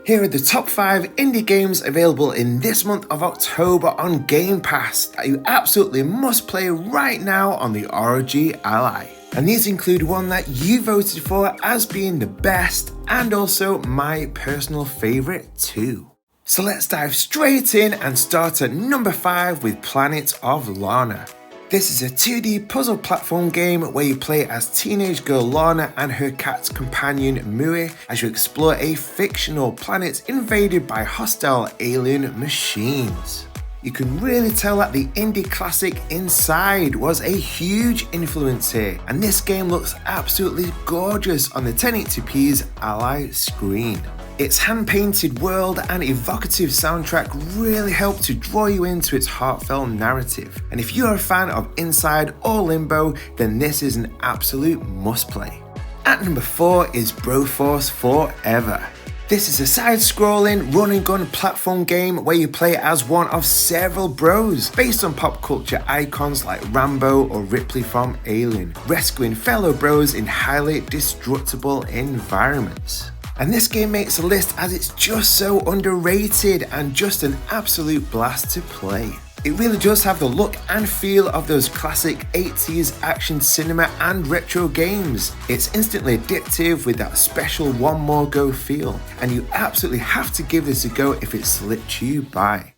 Here are the top 5 indie games available in this month of October on Game Pass that you absolutely must play right now on the ROG Ally. And these include one that you voted for as being the best and also my personal favourite too. So let's dive straight in and start at number 5 with Planet of Lana. This is a 2D puzzle platform game where you play as teenage girl Lana and her cat's companion Mui as you explore a fictional planet invaded by hostile alien machines. You can really tell that the indie classic Inside was a huge influence here, and this game looks absolutely gorgeous on the 1080p's Ally screen. Its hand-painted world and evocative soundtrack really help to draw you into its heartfelt narrative. And if you're a fan of Inside or Limbo, then this is an absolute must-play. At number 4 is Broforce Forever. This is a side-scrolling, run-and-gun platform game where you play as one of several bros, based on pop culture icons like Rambo or Ripley from Alien, rescuing fellow bros in highly destructible environments. And this game makes a list as it's just so underrated and just an absolute blast to play. It really does have the look and feel of those classic 80s action cinema and retro games. It's instantly addictive with that special one more go feel, and you absolutely have to give this a go if it slips you by.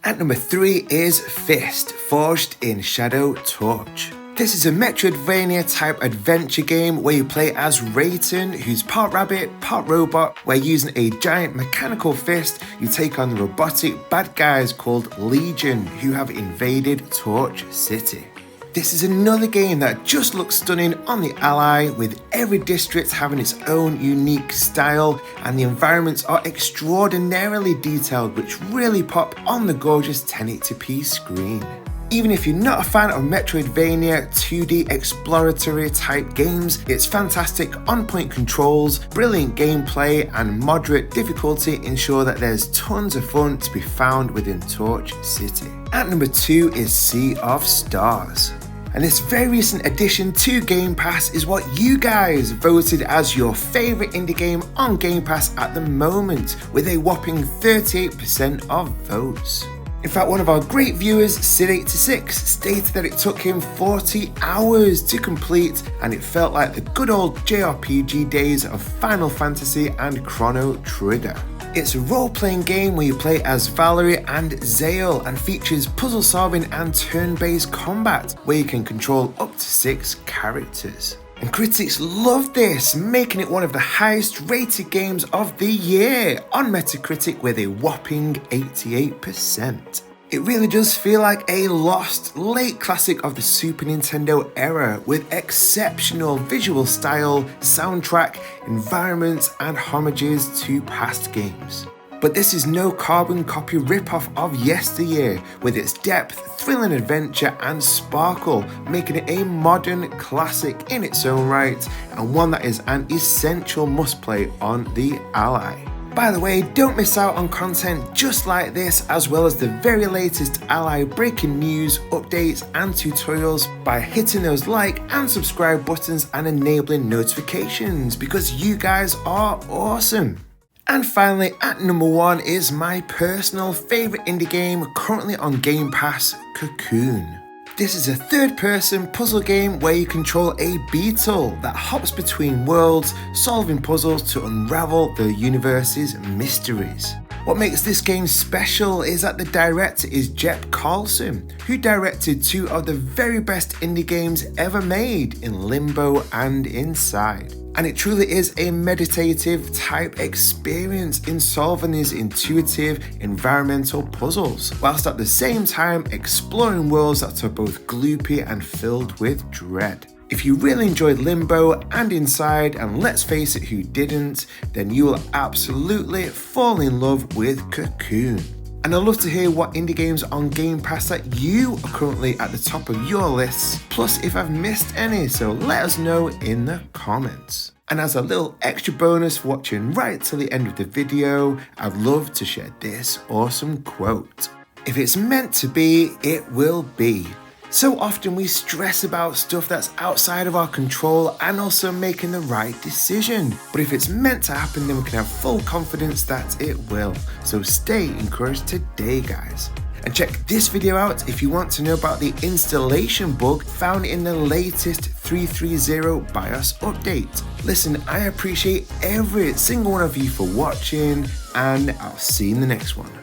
At number 3 is Fist, Forged in Shadow Torch. This is a Metroidvania type adventure game where you play as Rayton, who's part rabbit, part robot, where using a giant mechanical fist, you take on the robotic bad guys called Legion, who have invaded Torch City. This is another game that just looks stunning on the Ally, with every district having its own unique style, and the environments are extraordinarily detailed, which really pop on the gorgeous 1080p screen. Even if you're not a fan of Metroidvania 2D exploratory type games, its fantastic on-point controls, brilliant gameplay and moderate difficulty ensure that there's tons of fun to be found within Torch City. At number 2 is Sea of Stars. And this very recent addition to Game Pass is what you guys voted as your favourite indie game on Game Pass at the moment, with a whopping 38% of votes. In fact, one of our great viewers, Sid86, stated that it took him 40 hours to complete, and it felt like the good old JRPG days of Final Fantasy and Chrono Trigger. It's a role-playing game where you play as Valerie and Zale and features puzzle solving and turn-based combat where you can control up to 6 characters. And critics love this, making it one of the highest rated games of the year on Metacritic with a whopping 88%. It really does feel like a lost late classic of the Super Nintendo era, with exceptional visual style, soundtrack, environments and homages to past games. But this is no carbon copy ripoff of yesteryear, with its depth, thrilling adventure and sparkle, making it a modern classic in its own right, and one that is an essential must-play on the Ally. By the way, don't miss out on content just like this, as well as the very latest Ally breaking news, updates and tutorials by hitting those like and subscribe buttons and enabling notifications, because you guys are awesome. And finally, at number 1 is my personal favourite indie game currently on Game Pass, Cocoon. This is a third-person puzzle game where you control a beetle that hops between worlds, solving puzzles to unravel the universe's mysteries. What makes this game special is that the director is Jeff Carlson, who directed 2 of the very best indie games ever made in Limbo and Inside. And it truly is a meditative type experience in solving these intuitive environmental puzzles, whilst at the same time exploring worlds that are both gloopy and filled with dread. If you really enjoyed Limbo and Inside, and let's face it, who didn't, then you will absolutely fall in love with Cocoon. And I'd love to hear what indie games on Game Pass that you are currently at the top of your lists, plus if I've missed any, so let us know in the comments. And as a little extra bonus for watching right till the end of the video, I'd love to share this awesome quote. If it's meant to be, it will be. So often we stress about stuff that's outside of our control and also making the right decision. But if it's meant to happen, then we can have full confidence that it will. So stay encouraged today, guys. And check this video out if you want to know about the installation bug found in the latest 3.3.0 BIOS update. Listen, I appreciate every single one of you for watching, and I'll see you in the next one.